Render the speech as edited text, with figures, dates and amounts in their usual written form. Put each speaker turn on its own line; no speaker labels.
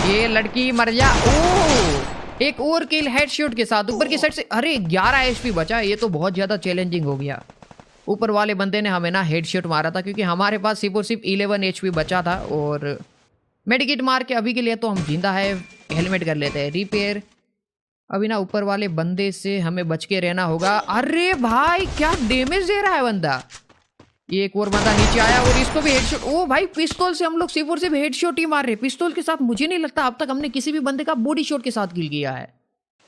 ये लड़की मर जा। ओ एक और किल हेडशॉट के साथ ऊपर की साइड से। अरे 11 एचपी बचा, ये तो बहुत ज्यादा चैलेंजिंग हो गया। ऊपर वाले बंदे ने हमें ना हेडशॉट मारा था क्योंकि हमारे पास सिर्फ और सिर्फ 11 एचपी बचा था। और मेडिकेट मार के अभी के लिए तो हम जिंदा है। हेलमेट कर लेते हैं रिपेयर। अभी ना ऊपर वाले बंदे से हमें बच के रहना होगा। अरे भाई क्या डैमेज दे रहा है बंदा। ये एक और बंदा नीचे आया और इसको भी हेडशॉट। ओ भाई पिस्तौल से हम लोग सिर्फ और सिर्फ हेडशॉट ही मार रहे हैं। पिस्तौल के साथ मुझे नहीं लगता अब तक हमने किसी भी बंदे का बॉडी शॉट के साथ किल किया है।